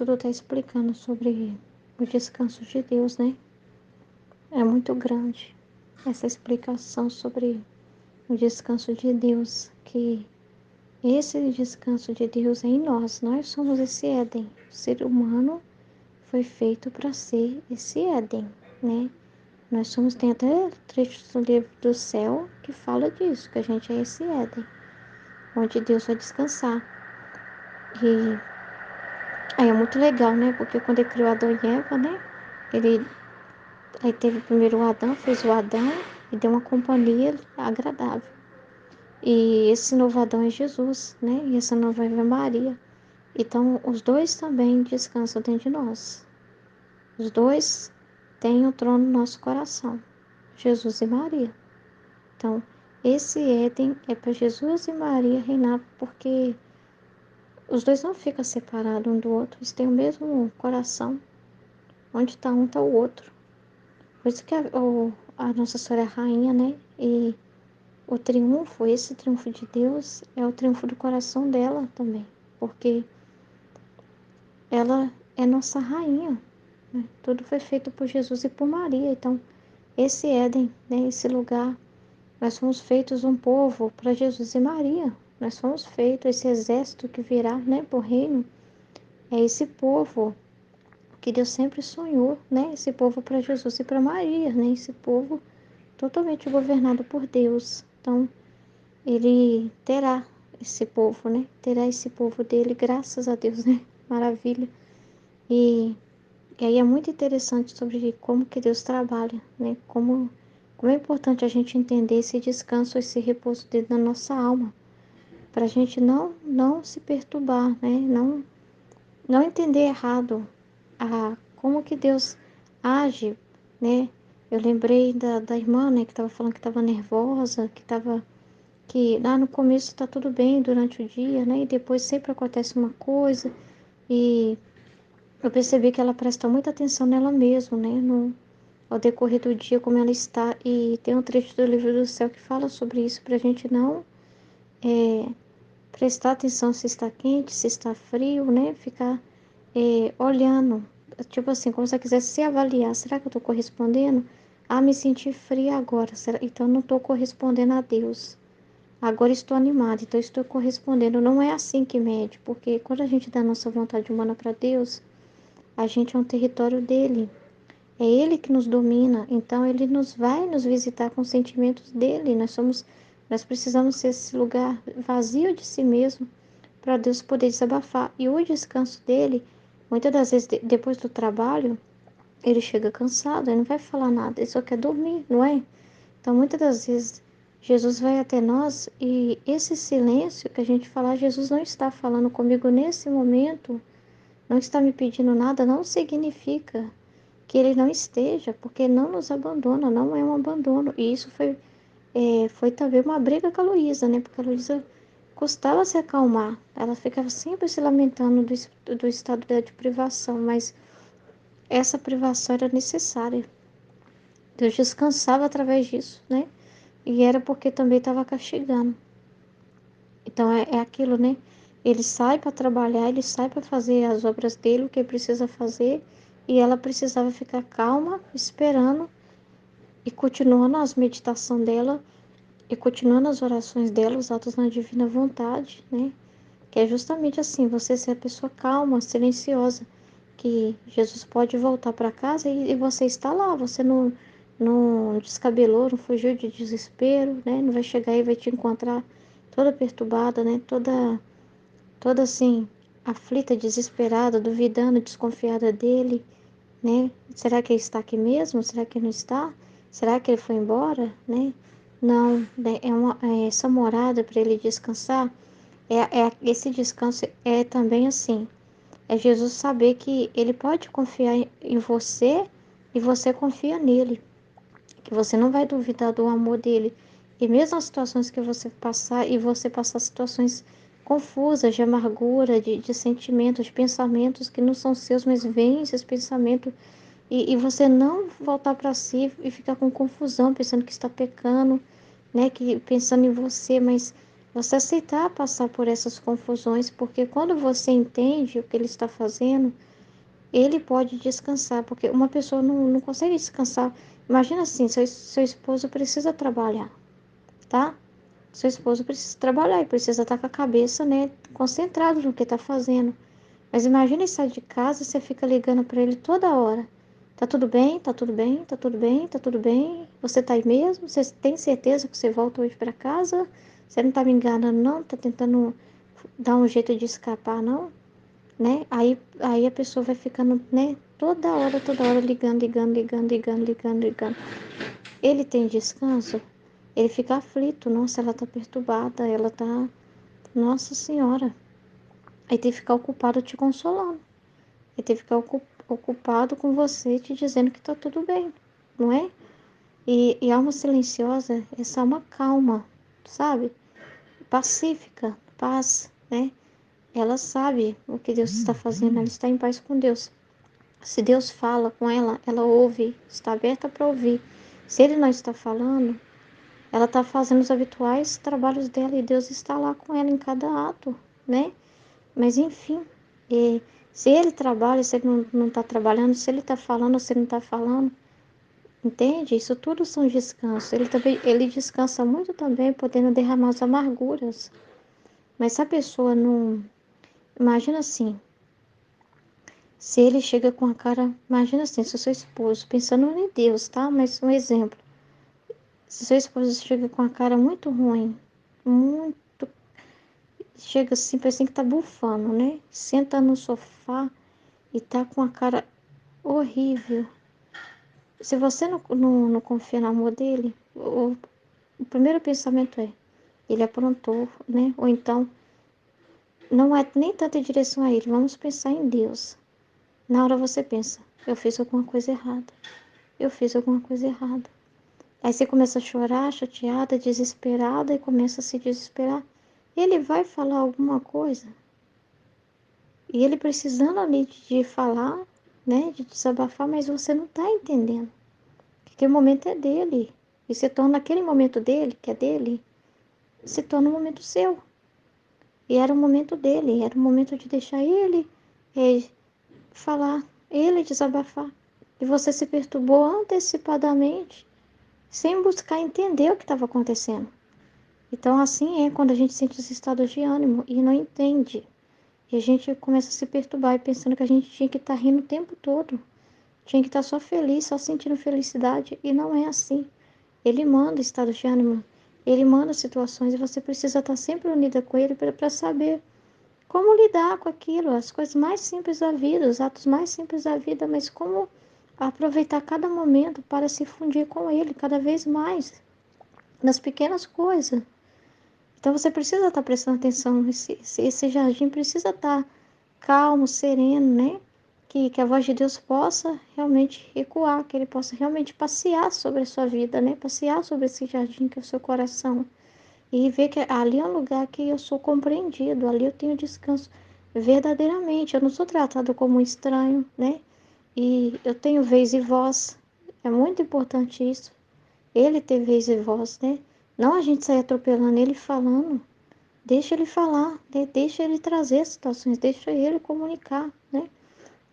estudo está explicando sobre o descanso de Deus, né? É muito grande essa explicação sobre o descanso de Deus, que esse descanso de Deus é em nós. Nós somos esse Éden. O ser humano foi feito para ser esse Éden, né? Nós somos, tem até trechos do livro do céu que fala disso, que a gente é esse Éden, onde Deus vai descansar. E aí é muito legal, né? Porque quando ele criou Adão e Eva, né? Ele aí teve primeiro o Adão, fez o Adão e deu uma companhia agradável. E esse novo Adão é Jesus, né? E essa nova Eva é Maria. Então, os dois também descansam dentro de nós. Os dois têm o trono no nosso coração, Jesus e Maria. Então, esse Éden é para Jesus e Maria reinar, porque os dois não ficam separados um do outro, eles têm o mesmo coração. Onde está um, está o outro. Por isso que a Nossa Senhora é rainha, né? E o triunfo, esse triunfo de Deus, é o triunfo do coração dela também. Porque ela é nossa rainha, né? Tudo foi feito por Jesus e por Maria. Então, esse Éden, né? Esse lugar, nós fomos feitos um povo para Jesus e Maria. Nós fomos feitos esse exército que virá, né? Por reino. É esse povo que Deus sempre sonhou, né? Esse povo para Jesus e para Maria, né? Esse povo totalmente governado por Deus. Então, ele terá esse povo, né? Terá esse povo dele, graças a Deus, né? Maravilha. E, e aí é muito interessante sobre como que Deus trabalha, né? Como é importante a gente entender esse descanso, esse repouso dele na nossa alma, para a gente não se perturbar, né? Não entender errado como que Deus age, né? Eu lembrei da irmã, né, que estava falando que estava nervosa, que lá no começo está tudo bem durante o dia, né? E depois sempre acontece uma coisa. E eu percebi que ela presta muita atenção nela mesma, né? Ao decorrer do dia, como ela está. E tem um trecho do livro do céu que fala sobre isso, para a gente não é, prestar atenção se está quente, se está frio, né? Ficar olhando, tipo assim, como se ela quisesse se avaliar. Será que eu estou correspondendo? Ah, me senti fria agora. Então não estou correspondendo a Deus. Agora estou animada, então estou correspondendo. Não é assim que mede, porque quando a gente dá nossa vontade humana para Deus, a gente é um território dele. É ele que nos domina, então ele vai nos visitar com os sentimentos dele. Nós precisamos ser esse lugar vazio de si mesmo para Deus poder desabafar. E o descanso dele, muitas das vezes depois do trabalho, ele chega cansado, ele não vai falar nada, ele só quer dormir, não é? Então, muitas das vezes, Jesus vai até nós e esse silêncio que a gente fala, Jesus não está falando comigo nesse momento, não está me pedindo nada, não significa que ele não esteja, porque ele não nos abandona, não é um abandono. E isso foi também uma briga com a Luísa, né? Porque a Luísa custava se acalmar, ela ficava sempre se lamentando do estado dela de privação, mas essa privação era necessária. Deus descansava através disso, né? E era porque também estava castigando. Então é aquilo, né? Ele sai para trabalhar, ele sai para fazer as obras dele, o que ele precisa fazer, e ela precisava ficar calma, esperando e continuando as meditações dela e continuando as orações dela, os atos na divina vontade, né? Que é justamente assim, você ser a pessoa calma, silenciosa, que Jesus pode voltar para casa e você está lá, você não descabelou, não fugiu de desespero, né? Não vai chegar e vai te encontrar toda perturbada, né? Toda assim, aflita, desesperada, duvidando, desconfiada dele, né? Será que ele está aqui mesmo? Será que ele não está? Será que ele foi embora, né? Não, né? Essa morada para ele descansar, esse descanso é também assim, é Jesus saber que ele pode confiar em você e você confia nele, que você não vai duvidar do amor dele. E mesmo as situações que você passar, e você passar situações confusas, de amargura, de sentimentos, de pensamentos que não são seus, mas vêm esses pensamentos, e você não voltar para si e ficar com confusão, pensando que está pecando, né? Que pensando em você, mas você aceitar passar por essas confusões, porque quando você entende o que ele está fazendo, ele pode descansar, porque uma pessoa não consegue descansar. Imagina assim, seu esposo precisa trabalhar, tá? Seu esposo precisa trabalhar e precisa estar com a cabeça, né, concentrado no que está fazendo. Mas imagina sair de casa, você fica ligando para ele toda hora. Tá tudo bem? Tá tudo bem? Tá tudo bem? Tá tudo bem? Você tá aí mesmo? Você tem certeza que você volta hoje para casa? Você não tá me enganando, não? Tá tentando dar um jeito de escapar, não? Né? Aí a pessoa vai ficando, né? Toda hora ligando, ligando, ligando, ligando, ligando, ligando. Ele tem descanso? Ele fica aflito. Nossa, ela tá perturbada, ela tá. Nossa Senhora. Aí tem que ficar ocupado te consolando. Ele tem que ficar ocupado com você, te dizendo que tá tudo bem, não é? E alma silenciosa é essa alma calma, sabe? Pacífica, paz, né? Ela sabe o que Deus está fazendo, ela está em paz com Deus. Se Deus fala com ela, ela ouve, está aberta para ouvir. Se Ele não está falando, ela está fazendo os habituais trabalhos dela e Deus está lá com ela em cada ato, né? Mas enfim, se ele trabalha, se ele não está trabalhando, se ele está falando, se ele não está falando, entende? Isso tudo são descansos. Ele descansa muito também, podendo derramar as amarguras. Mas se a pessoa não. Imagina assim, se ele chega com a cara. Imagina assim, se o seu esposo, pensando em Deus, tá? Mas um exemplo. Se seu esposo chega com a cara muito ruim, muito. Chega assim, parece que tá bufando, né? Senta no sofá e tá com a cara horrível. Se você não confia no amor dele, o primeiro pensamento é, ele aprontou, né? Ou então, não é nem tanto em direção a ele, vamos pensar em Deus. Na hora você pensa, eu fiz alguma coisa errada, eu fiz alguma coisa errada. Aí você começa a chorar, chateada, desesperada, e começa a se desesperar. Ele vai falar alguma coisa, e ele precisando ali de falar, né? De desabafar, mas você não está entendendo. Porque o momento é dele. E se torna aquele momento dele, que é dele, se torna um momento seu. E era o momento dele, era o momento de deixar ele falar, ele desabafar. E você se perturbou antecipadamente, sem buscar entender o que estava acontecendo. Então, assim é quando a gente sente esse estado de ânimo e não entende. E a gente começa a se perturbar e pensando que a gente tinha que estar rindo o tempo todo. Tinha que estar só feliz, só sentindo felicidade. E não é assim. Ele manda estado de ânimo, ele manda situações e você precisa estar sempre unida com ele para saber como lidar com aquilo, as coisas mais simples da vida, os atos mais simples da vida, mas como aproveitar cada momento para se fundir com ele cada vez mais, nas pequenas coisas. Então você precisa estar prestando atenção, esse jardim precisa estar calmo, sereno, né? Que a voz de Deus possa realmente ecoar, que ele possa realmente passear sobre a sua vida, né? Passear sobre esse jardim que é o seu coração. E ver que ali é um lugar que eu sou compreendido, ali eu tenho descanso verdadeiramente. Eu não sou tratado como um estranho, né? E eu tenho vez e voz. É muito importante isso. Ele ter vez e voz, né? Não a gente sair atropelando ele falando. Deixa ele falar, né? Deixa ele trazer as situações, deixa ele comunicar, né?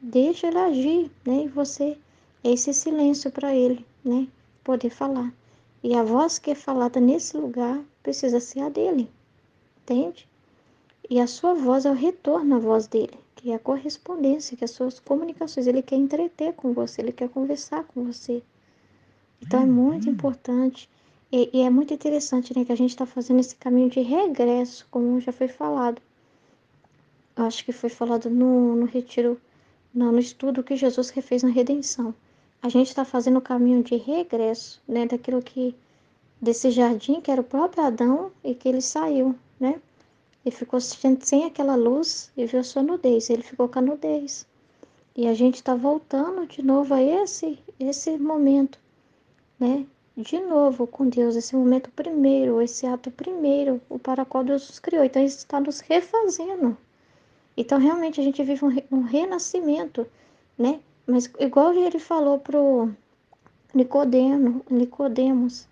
Deixa ele agir, né? E você, esse silêncio para ele, né? Poder falar. E a voz que é falada nesse lugar precisa ser a dele, entende? E a sua voz é o retorno à voz dele, que é a correspondência, que é as suas comunicações. Ele quer entreter com você, ele quer conversar com você. Então é muito importante. E é muito interessante, né? Que a gente está fazendo esse caminho de regresso, como já foi falado. Eu acho que foi falado no retiro. Não, no estudo que Jesus refez na redenção. A gente está fazendo o caminho de regresso, né? Daquilo que, desse jardim que era o próprio Adão e que ele saiu, né? Ele ficou sem aquela luz e viu sua nudez. Ele ficou com a nudez. E a gente está voltando de novo a esse momento, né? De novo com Deus, esse momento primeiro, esse ato primeiro, o para qual Deus nos criou. Então, isso está nos refazendo. Então, realmente, a gente vive um renascimento, né? Mas, igual ele falou pro Nicodemos,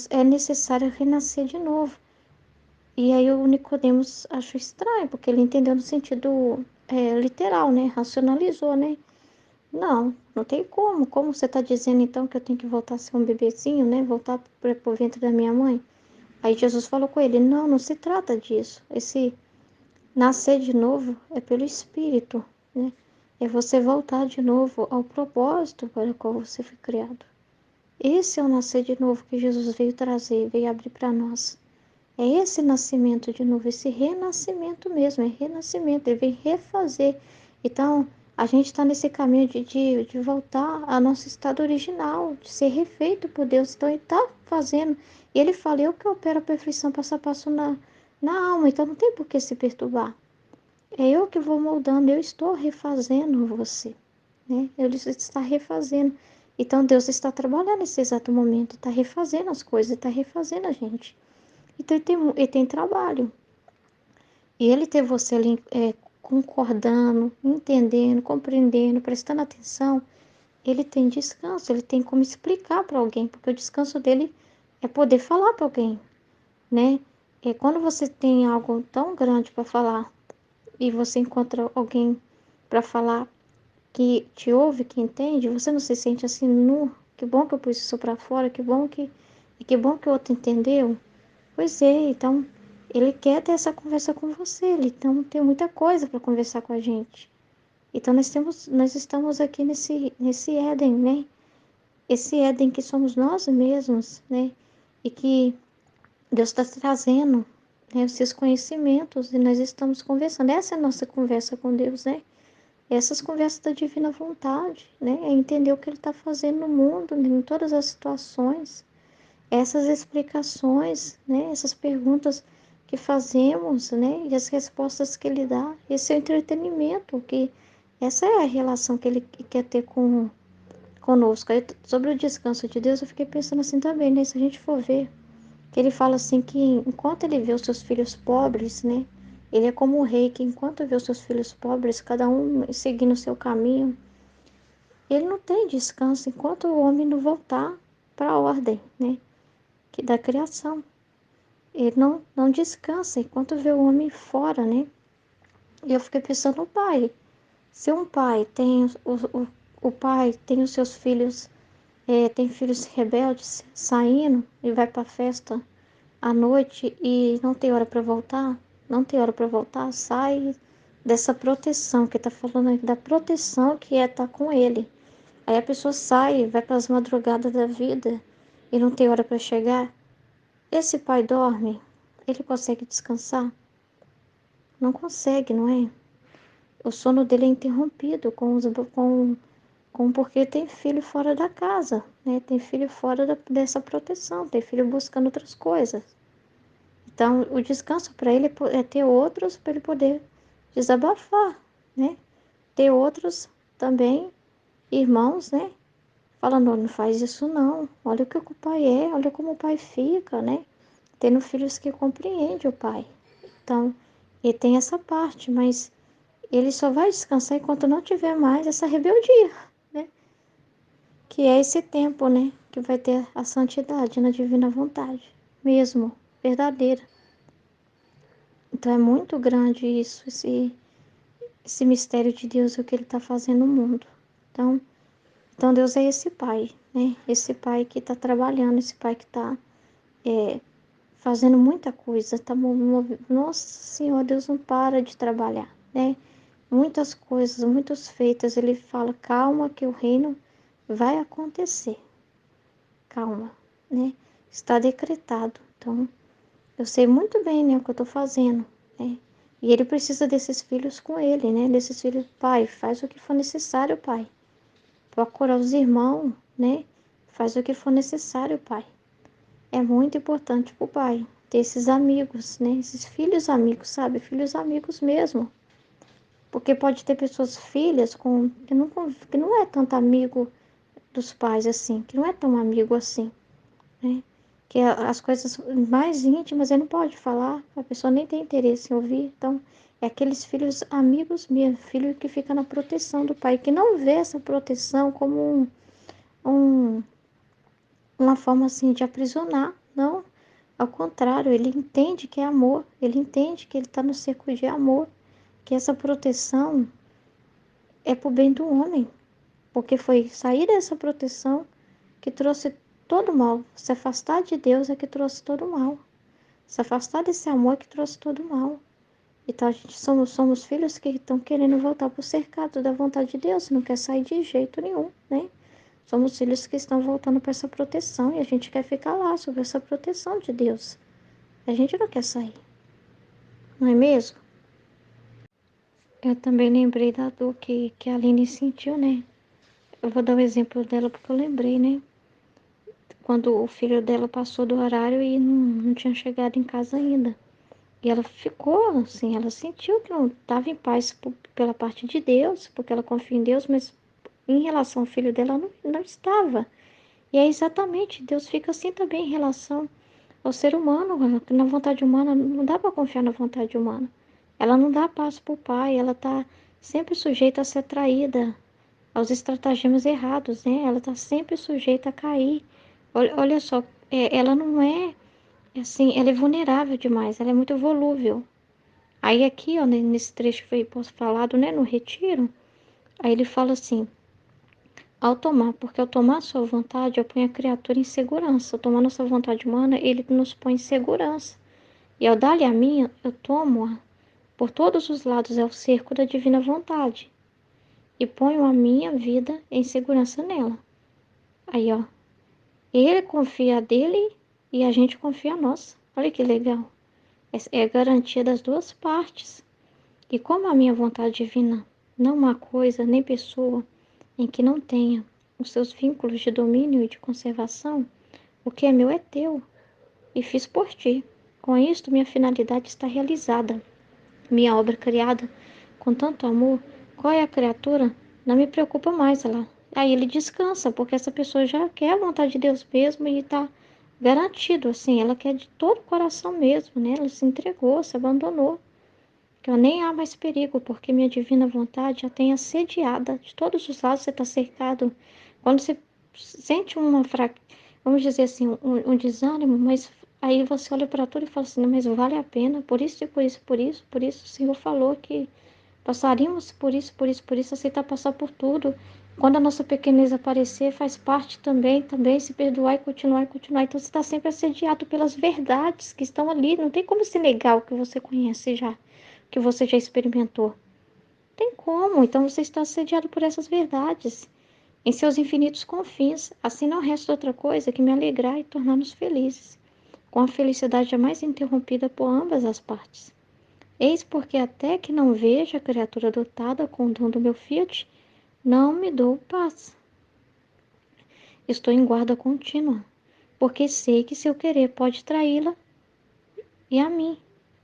é necessário renascer de novo. E aí o Nicodemos achou estranho, porque ele entendeu no sentido literal, né? Racionalizou, né? Não, não tem como. Como você está dizendo então que eu tenho que voltar a ser um bebezinho, né? Voltar para o ventre da minha mãe? Aí Jesus falou com ele: não, não se trata disso. Esse nascer de novo é pelo Espírito, né? É você voltar de novo ao propósito para o qual você foi criado. Esse é o nascer de novo que Jesus veio trazer, veio abrir para nós. É esse nascimento de novo, esse renascimento mesmo, é renascimento, ele vem refazer. Então, a gente está nesse caminho de voltar ao nosso estado original, de ser refeito por Deus. Então, ele está fazendo. E ele fala: eu que opero a perfeição passo a passo na alma, então não tem por que se perturbar. É eu que vou moldando, eu estou refazendo você, né? Ele está refazendo. Então, Deus está trabalhando nesse exato momento, está refazendo as coisas, está refazendo a gente. Então, ele tem trabalho. E ele ter você ali concordando, entendendo, compreendendo, prestando atenção, ele tem descanso, ele tem como explicar para alguém, porque o descanso dele é poder falar para alguém, né? É quando você tem algo tão grande para falar e você encontra alguém para falar que te ouve, que entende, você não se sente assim, nu, que bom que eu pus isso para fora, que bom que o outro entendeu. Pois é, então ele quer ter essa conversa com você, ele então tem muita coisa para conversar com a gente. Então nós estamos aqui nesse Éden, né? Esse Éden que somos nós mesmos, né? E que Deus está trazendo, né, os seus conhecimentos e nós estamos conversando. Essa é a nossa conversa com Deus, né? Essas conversas da divina vontade, né? É entender o que Ele está fazendo no mundo, né, em todas as situações. Essas explicações, né? Essas perguntas que fazemos, né? E as respostas que Ele dá. Esse é o entretenimento, que essa é a relação que Ele quer ter conosco. Aí, sobre o descanso de Deus, eu fiquei pensando assim também, né? Se a gente for ver, que Ele fala assim que enquanto Ele vê os seus filhos pobres, né? Ele é como o rei que enquanto vê os seus filhos pobres, cada um seguindo o seu caminho, ele não tem descanso enquanto o homem não voltar para a ordem, né? Que da criação. Ele não descansa enquanto vê o homem fora, né? E eu fiquei pensando no pai. Se um pai tem o pai tem os seus filhos, tem filhos rebeldes saindo e vai para a festa à noite e não tem hora para voltar, não tem hora para voltar, sai dessa proteção que tá falando aí, da proteção que é estar com ele. Aí a pessoa sai, vai para as madrugadas da vida e não tem hora para chegar. Esse pai dorme, ele consegue descansar? Não consegue, não é? O sono dele é interrompido com porque tem filho fora da casa, né? Tem filho fora dessa proteção, tem filho buscando outras coisas. Então, o descanso para ele é ter outros para ele poder desabafar, né? Ter outros também, irmãos, né? Falando: não faz isso não, olha o que o pai é, olha como o pai fica, né? Tendo filhos que compreendem o pai. Então, ele tem essa parte, mas ele só vai descansar enquanto não tiver mais essa rebeldia, né? Que é esse tempo, né? Que vai ter a santidade na divina vontade, mesmo, verdadeira. Então é muito grande isso, esse mistério de Deus e o que Ele está fazendo no mundo. Então Deus é esse Pai, né? Esse Pai que está trabalhando, esse Pai que está fazendo muita coisa. Nossa Senhora, Deus não para de trabalhar, né? Muitas coisas, muitos feitos. Ele fala: calma que o reino vai acontecer. Calma, né? Está decretado. Então, eu sei muito bem, né, o que eu estou fazendo, né? E ele precisa desses filhos com ele, né? Desses filhos: pai, faz o que for necessário, pai. Procura os irmãos, né? Faz o que for necessário, pai. É muito importante pro pai ter esses amigos, né? Esses filhos amigos, sabe? Filhos amigos mesmo. Porque pode ter pessoas, filhas, que não é tanto amigo dos pais assim, que não é tão amigo assim, né? Que as coisas mais íntimas ele não pode falar, a pessoa nem tem interesse em ouvir. Então, é aqueles filhos amigos mesmo, filho que fica na proteção do pai, que não vê essa proteção como um, uma forma assim de aprisionar, não. Ao contrário, ele entende que é amor, ele entende que ele está no cerco de amor, que essa proteção é para o bem do homem, porque foi sair dessa proteção que trouxe todo o mal. Se afastar de Deus é que trouxe todo o mal. Se afastar desse amor é que trouxe todo o mal. Então a gente somos filhos que estão querendo voltar para o cercado da vontade de Deus, não quer sair de jeito nenhum, né? Somos filhos que estão voltando para essa proteção e a gente quer ficar lá sob essa proteção de Deus. A gente não quer sair, não é mesmo? Eu também lembrei da dor que a Aline sentiu, né? Eu vou dar o exemplo dela porque eu lembrei, né? Quando o filho dela passou do horário e não tinha chegado em casa ainda. E ela ficou assim, ela sentiu que não estava em paz pela parte de Deus, porque ela confia em Deus, mas em relação ao filho dela não estava. E é exatamente, Deus fica assim também em relação ao ser humano, na vontade humana, não dá para confiar na vontade humana. Ela não dá paz para o pai, ela está sempre sujeita a ser traída, aos estratagemas errados, né? Ela está sempre sujeita a cair. Olha só, ela não é assim, ela é vulnerável demais, ela é muito volúvel. Aí aqui, ó, nesse trecho que foi falado, né, no retiro, aí ele fala assim, porque ao tomar a sua vontade, eu ponho a criatura em segurança. Ao tomar nossa vontade humana, ele nos põe em segurança. E ao dar-lhe a minha, eu tomo-a por todos os lados, é o cerco da divina vontade. E ponho a minha vida em segurança nela. Aí, ó, ele confia a dele e a gente confia a nossa. Olha que legal. É garantia das duas partes. E como a minha vontade divina não há coisa nem pessoa em que não tenha os seus vínculos de domínio e de conservação, o que é meu é teu, e fiz por ti. Com isto, minha finalidade está realizada. Minha obra criada com tanto amor, qual é a criatura? Não me preocupa mais, ela. Aí ele descansa, porque essa pessoa já quer a vontade de Deus mesmo e está garantido, assim, ela quer de todo o coração mesmo, né? Ela se entregou, se abandonou. Que eu nem há mais perigo, porque minha divina vontade já tem assediada. De todos os lados você está cercado. Quando você sente uma vamos dizer assim, um desânimo, mas aí você olha para tudo e fala assim, não, mas vale a pena, por isso e por isso, por isso o Senhor falou que passaríamos por isso, por isso, por isso, aceitar passar por tudo. Quando a nossa pequenez aparecer, faz parte também se perdoar e continuar e continuar. Então você está sempre assediado pelas verdades que estão ali. Não tem como se negar o que você conhece já, que você já experimentou. Tem como. Então você está assediado por essas verdades em seus infinitos confins. Assim não resta outra coisa que me alegrar e tornar-nos felizes, com a felicidade jamais interrompida por ambas as partes. Eis porque até que não veja a criatura dotada com o dom do meu fiat, não me dou paz. Estou em guarda contínua, porque sei que seu querer pode traí-la e a mim.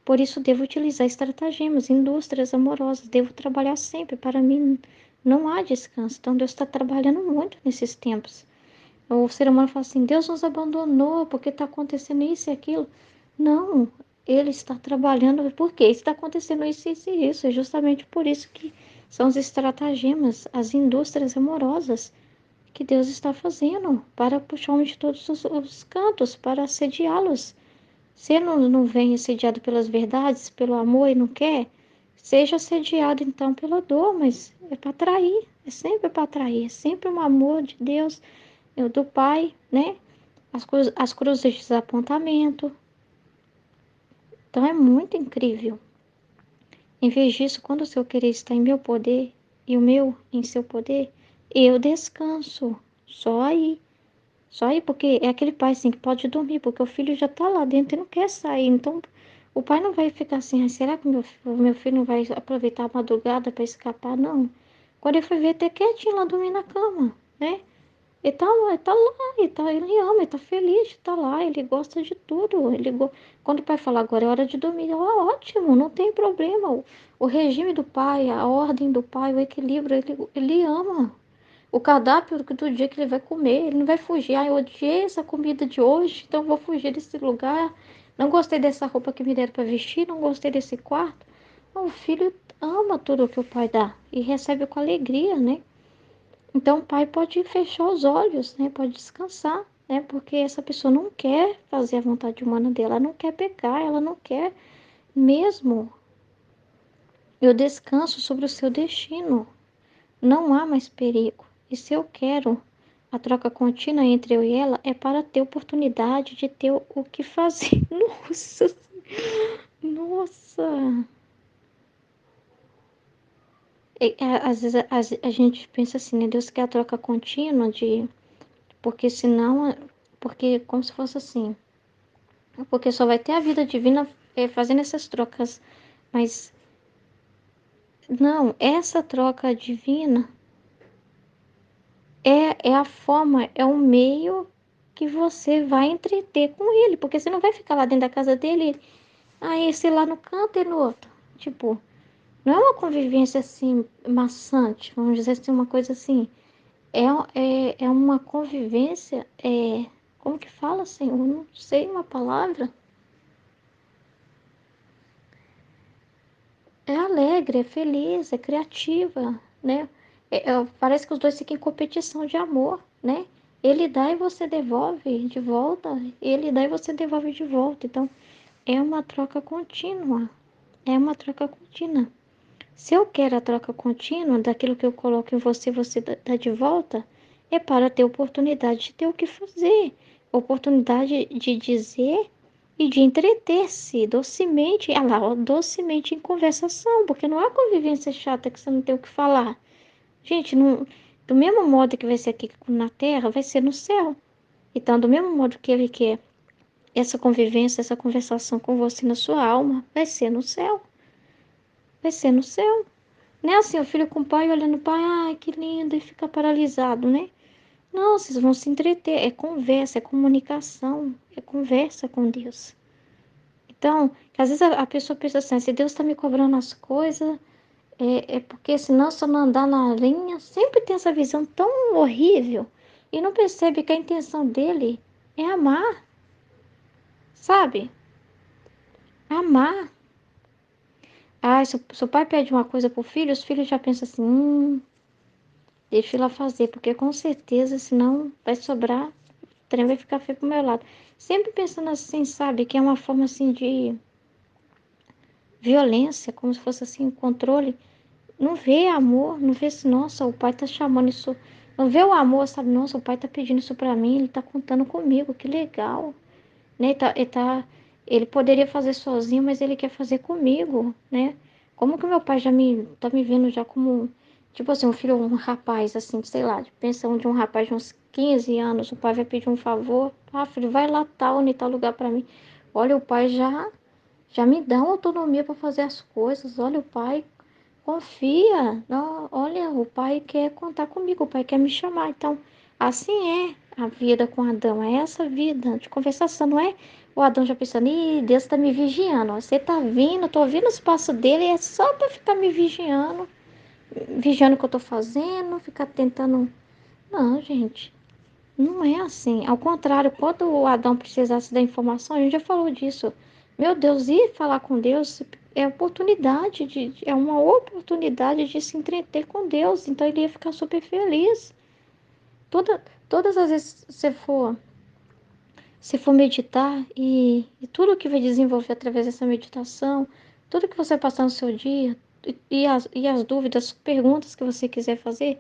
Por isso devo utilizar estratagemas, indústrias amorosas, devo trabalhar sempre. Para mim não há descanso. Então Deus está trabalhando muito nesses tempos. O ser humano fala assim, Deus nos abandonou porque está acontecendo isso e aquilo. Não, Ele está trabalhando porque está acontecendo isso e isso. É justamente por isso que são os estratagemas, as indústrias amorosas que Deus está fazendo para puxar de todos os cantos, para assediá-los. Se ele não vem assediado pelas verdades, pelo amor e não quer, seja assediado então pela dor, mas é para atrair, é sempre para atrair, é sempre um amor de Deus, do Pai, né? As cruzes de desapontamento. Então é muito incrível. Em vez disso, quando o seu querer está em meu poder e o meu em seu poder, eu descanso. Só aí. Só aí, porque é aquele pai assim que pode dormir, porque o filho já está lá dentro e não quer sair. Então, o pai não vai ficar assim, "Ai, será que o meu filho não vai aproveitar a madrugada para escapar?" Não. Quando ele foi ver, até quietinho lá dormir na cama, né? Ele tá lá, ele ama, ele tá feliz de estar lá, ele gosta de tudo. Quando o pai fala agora é hora de dormir, ótimo, não tem problema. O regime do pai, a ordem do pai, o equilíbrio, ele ama. O cardápio do dia que ele vai comer, ele não vai fugir. Ah, eu odiei essa comida de hoje, então eu vou fugir desse lugar. Não gostei dessa roupa que me deram para vestir, não gostei desse quarto. O filho ama tudo que o pai dá e recebe com alegria, né? Então o pai pode fechar os olhos, né? Pode descansar, né? Porque essa pessoa não quer fazer a vontade humana dela, ela não quer pecar, ela não quer mesmo Eu descanso sobre o seu destino. Não há mais perigo. E se eu quero a troca contínua entre eu e ela, é para ter oportunidade de ter o que fazer. Nossa, nossa. Às vezes a gente pensa assim, né? Deus quer a troca contínua de. Porque senão. Porque como se fosse assim. Porque só vai ter a vida divina fazendo essas trocas. Mas não, essa troca divina é a forma, é o meio que você vai entreter com ele. Porque você não vai ficar lá dentro da casa dele, aí esse lá no canto e no outro. Tipo, não é uma convivência assim, maçante, vamos dizer assim, uma coisa assim. É uma convivência, como que fala assim? Eu não sei uma palavra. É alegre, é feliz, é criativa, né? Parece que os dois ficam em competição de amor, né? Ele dá e você devolve de volta, ele dá e você devolve de volta. Então, é uma troca contínua, é uma troca contínua. Se eu quero a troca contínua daquilo que eu coloco em você, você dá de volta, é para ter oportunidade de ter o que fazer, oportunidade de dizer e de entreter-se docemente, lá, ó, docemente em conversação, porque não há convivência chata que você não tem o que falar. Gente, não, do mesmo modo que vai ser aqui na Terra, vai ser no céu. Então, do mesmo modo que ele quer essa convivência, essa conversação com você na sua alma, vai ser no céu. Vai ser no céu. Não é assim, o filho com o pai olhando o pai, ai, que lindo, e fica paralisado, né? Não, vocês vão se entreter, é conversa, é comunicação, é conversa com Deus. Então, que às vezes a pessoa pensa assim, se Deus está me cobrando as coisas, é porque senão se eu não andar na linha, sempre tem essa visão tão horrível e não percebe que a intenção dele é amar, sabe? Amar. Ah, se o pai pede uma coisa pro filho, os filhos já pensam assim, deixa ela fazer, porque com certeza, senão vai sobrar, o trem vai ficar feio pro meu lado. Sempre pensando assim, sabe, que é uma forma assim de violência, como se fosse assim, controle. Não vê amor, não vê se, nossa, o pai tá chamando isso. Não vê o amor, sabe? Nossa, o pai tá pedindo isso pra mim, ele tá contando comigo, que legal. Né? Ele poderia fazer sozinho, mas ele quer fazer comigo, né? Como que meu pai tá me vendo já como, tipo assim, um filho, um rapaz, assim, sei lá, pensa de um rapaz de uns 15 anos, o pai vai pedir um favor, ah, filho, vai lá tal, em tal lugar pra mim. Olha, o pai já me dá uma autonomia para fazer as coisas. Olha, o pai confia. Olha, o pai quer contar comigo, o pai quer me chamar. Então, assim é a vida com Adão, é essa vida de conversação, não é o Adão já pensando, ih, Deus está me vigiando. Você tá vindo, eu tô ouvindo os passos dele, é só para ficar me vigiando o que eu tô fazendo, ficar tentando. Não, gente, não é assim. Ao contrário, quando o Adão precisasse da informação, a gente já falou disso. Meu Deus, ir falar com Deus é oportunidade é uma oportunidade de se entreter com Deus. Então ele ia ficar super feliz. Todas as vezes que se for meditar e tudo que vai desenvolver através dessa meditação, tudo que você passar no seu dia e as dúvidas, perguntas que você quiser fazer,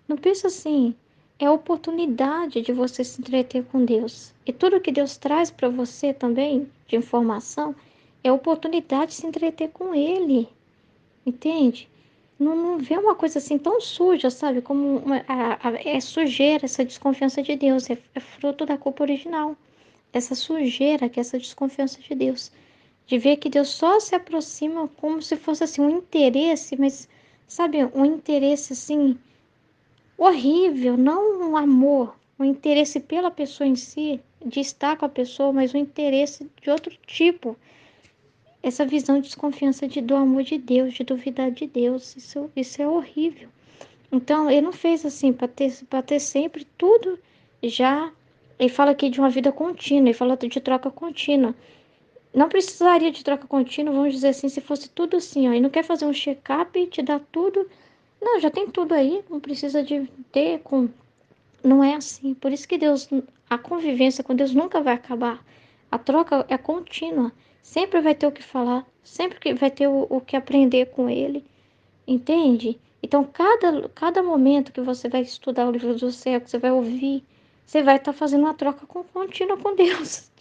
não pensa assim, é a oportunidade de você se entreter com Deus. E tudo que Deus traz para você também, de informação, é a oportunidade de se entreter com Ele. Entende? Não vê uma coisa assim tão suja, sabe? Como é sujeira, essa desconfiança de Deus. É fruto da culpa original. Essa sujeira, que é essa desconfiança de Deus. De ver que Deus só se aproxima como se fosse assim um interesse, mas, sabe, um interesse assim horrível, não um amor, um interesse pela pessoa em si, de estar com a pessoa, mas um interesse de outro tipo. Essa visão de desconfiança do amor de Deus, de duvidar de Deus, isso é horrível. Então, ele não fez assim para ter sempre tudo já. Ele fala aqui de uma vida contínua, ele fala de troca contínua. Não precisaria de troca contínua, vamos dizer assim, se fosse tudo assim, ó. E não quer fazer um check-up e te dar tudo. Não, já tem tudo aí, não precisa de ter com. Não é assim. Por isso que Deus, a convivência com Deus nunca vai acabar. A troca é contínua. Sempre vai ter o que falar, Sempre que vai ter o que aprender com ele, entende? Então, cada momento que você vai estudar o livro do céu, que você vai ouvir, você vai estar fazendo uma troca contínua com Deus.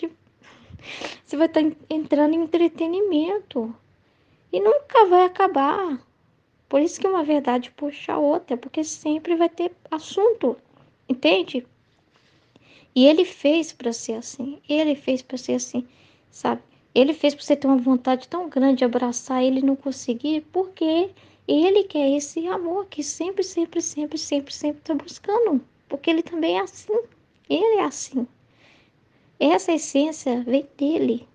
Você vai estar entrando em entretenimento. E nunca vai acabar. Por isso que uma verdade puxa a outra, porque sempre vai ter assunto, entende? E ele fez para ser assim. Ele fez para ser assim, sabe? Ele fez para você ter uma vontade tão grande de abraçar ele e não conseguir, porque ele quer esse amor que sempre, sempre, sempre, sempre, sempre está buscando. Porque ele também é assim. Ele é assim. Essa essência vem dele.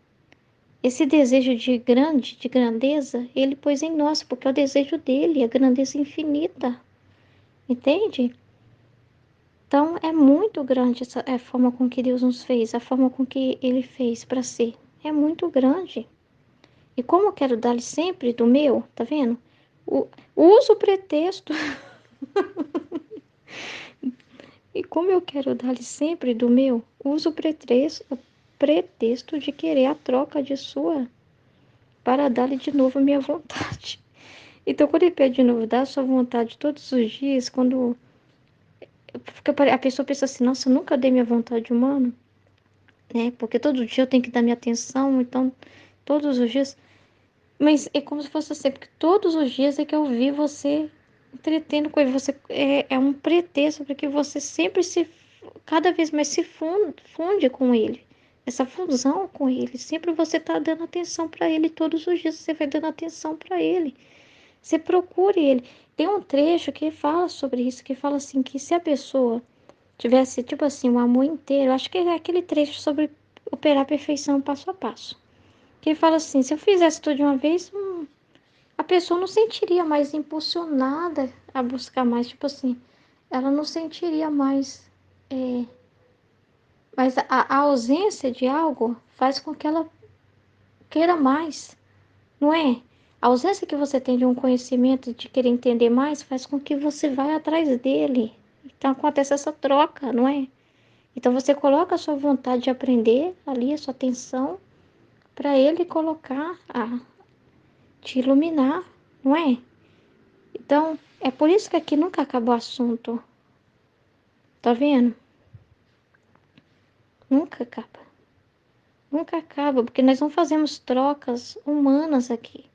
Esse desejo de grandeza, ele pôs em nós, porque é o desejo dele, a grandeza infinita. Entende? Então, é muito grande a forma com que Deus nos fez, a forma com que Ele fez para ser. É muito grande. E como eu quero dar-lhe sempre do meu, tá vendo? Uso o pretexto. E como eu quero dar-lhe sempre do meu, uso o pretexto de querer a troca de sua para dar-lhe de novo a minha vontade. Então, quando ele pede de novo, dá a sua vontade todos os dias, quando a pessoa pensa assim, nossa, eu nunca dei minha vontade humana, né? Porque todo dia eu tenho que dar minha atenção, então todos os dias. Mas é como se fosse assim, porque todos os dias é que eu vi você entretendo com ele. Você é um pretexto para que você sempre cada vez mais se funde com ele. Essa fusão com ele. Sempre você está dando atenção para ele. Todos os dias você vai dando atenção para ele. Você procure ele. Tem um trecho que fala sobre isso, que fala assim, que se a pessoa tivesse, tipo assim, um amor inteiro, acho que é aquele trecho sobre operar a perfeição passo a passo. Que ele fala assim, se eu fizesse tudo de uma vez, a pessoa não sentiria mais impulsionada a buscar mais, tipo assim, ela não sentiria mais, mas a ausência de algo faz com que ela queira mais, não é? A ausência que você tem de um conhecimento, de querer entender mais, faz com que você vá atrás dele. Então acontece essa troca, não é? Então você coloca a sua vontade de aprender ali, a sua atenção, para ele colocar, te iluminar, não é? Então, é por isso que aqui nunca acaba o assunto. Tá vendo? Nunca acaba. Nunca acaba, porque nós não fazemos trocas humanas aqui,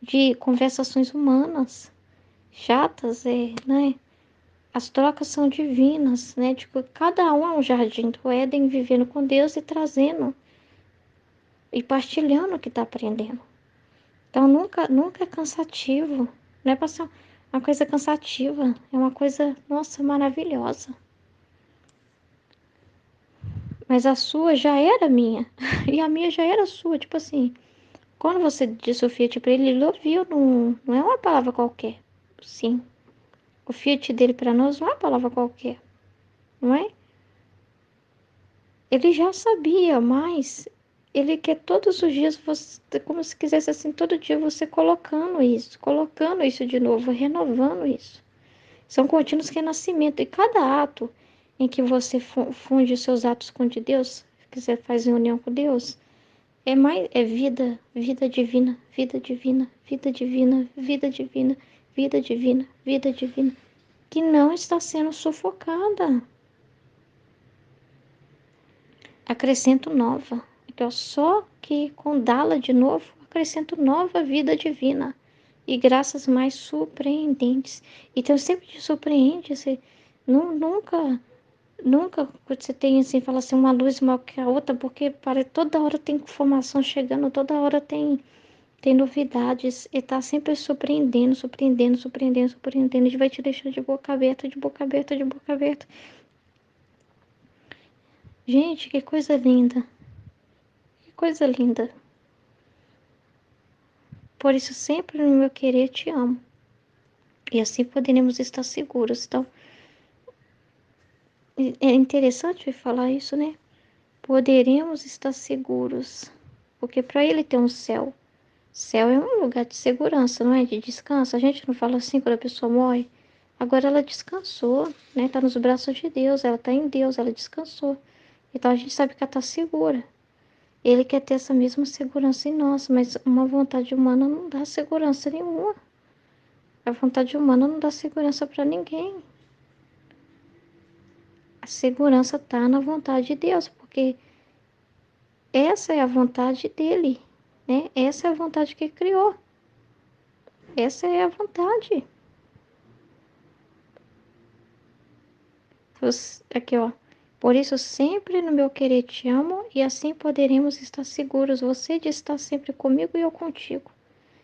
de conversações humanas, chatas, né? As trocas são divinas, né? Tipo, cada um é um jardim do Éden, vivendo com Deus e trazendo e partilhando o que está aprendendo. Então, nunca é cansativo. Não é passar uma coisa cansativa, é uma coisa, nossa, maravilhosa. Mas a sua já era minha. E a minha já era sua. Tipo assim, quando você disse o Fiat pra ele, ele ouviu, não é uma palavra qualquer. Sim. O Fiat dele para nós não é uma palavra qualquer. Não é? Ele já sabia, mas ele quer todos os dias, você, como se quisesse assim, todo dia você colocando isso de novo, renovando isso. São contínuos renascimento. E cada ato em que você funde os seus atos com o de Deus, que você faz em união com Deus, é vida, vida divina, vida divina, vida divina, vida divina, vida divina, vida divina, que não está sendo sufocada. Acrescento nova. Então, só que com dá-la de novo, acrescento nova vida divina e graças mais surpreendentes. Então, sempre te surpreende, você nunca você tem assim, fala assim, uma luz maior que a outra, porque para toda hora tem informação chegando, toda hora tem novidades e tá sempre surpreendendo, surpreendendo, surpreendendo, surpreendendo. A gente vai te deixar de boca aberta, de boca aberta, de boca aberta. Gente, que coisa linda. Que coisa linda. Por isso, sempre no meu querer te amo. E assim poderemos estar seguros. Então, é interessante falar isso, né? Poderemos estar seguros. Porque para ele ter um céu, céu é um lugar de segurança, não é? De descanso. A gente não fala assim quando a pessoa morre. Agora ela descansou, né? Tá nos braços de Deus, ela tá em Deus, ela descansou. Então a gente sabe que ela tá segura. Ele quer ter essa mesma segurança em nós, mas uma vontade humana não dá segurança nenhuma. A vontade humana não dá segurança para ninguém. A segurança está na vontade de Deus, porque essa é a vontade dele, né? Essa é a vontade que criou. Essa é a vontade. Aqui, ó. Por isso, sempre no meu querer te amo, e assim poderemos estar seguros. Você de estar sempre comigo e eu contigo.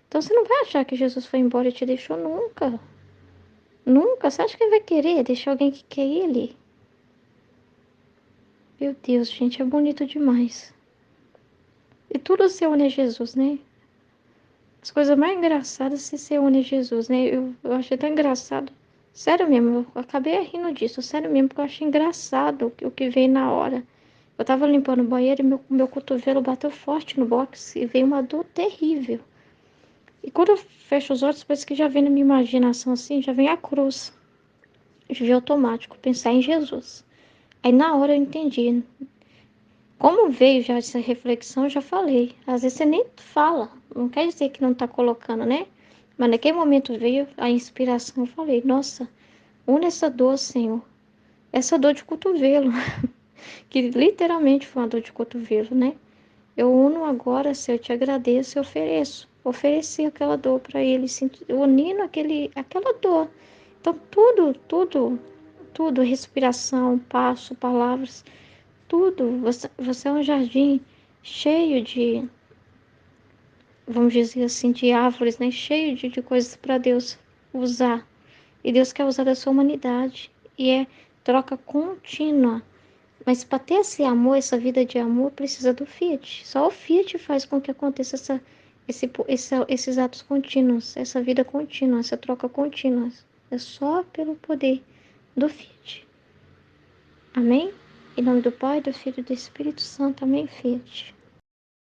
Então, você não vai achar que Jesus foi embora e te deixou nunca. Nunca. Você acha que ele vai querer deixar alguém que quer ele? Meu Deus, gente, é bonito demais. E tudo se une a Jesus, né? As coisas mais engraçadas se une a Jesus, né? Eu achei tão engraçado. Sério mesmo, eu acabei rindo disso. Sério mesmo, porque eu achei engraçado o que veio na hora. Eu tava limpando o banheiro e meu cotovelo bateu forte no box e veio uma dor terrível. E quando eu fecho os olhos, parece que já vem na minha imaginação assim, já vem a cruz. De automático, pensar em Jesus. Aí na hora eu entendi. Como veio já essa reflexão, eu já falei. Às vezes você nem fala, não quer dizer que não tá colocando, né? Mas naquele momento veio a inspiração, eu falei, nossa, une essa dor, Senhor. Essa dor de cotovelo, que literalmente foi uma dor de cotovelo, né? Eu uno agora, Senhor, eu te agradeço e ofereço. Ofereci aquela dor para ele, unindo aquela dor. Então, tudo, respiração, passo, palavras, tudo. Você é um jardim cheio de, vamos dizer assim, de árvores, né? Cheio de coisas para Deus usar. E Deus quer usar da sua humanidade. E é troca contínua. Mas para ter esse amor, essa vida de amor, precisa do Fiat. Só o Fiat faz com que aconteça esses atos contínuos, essa vida contínua, essa troca contínua. É só pelo poder do Fiat. Amém? Em nome do Pai, do Filho e do Espírito Santo. Amém, Fiat.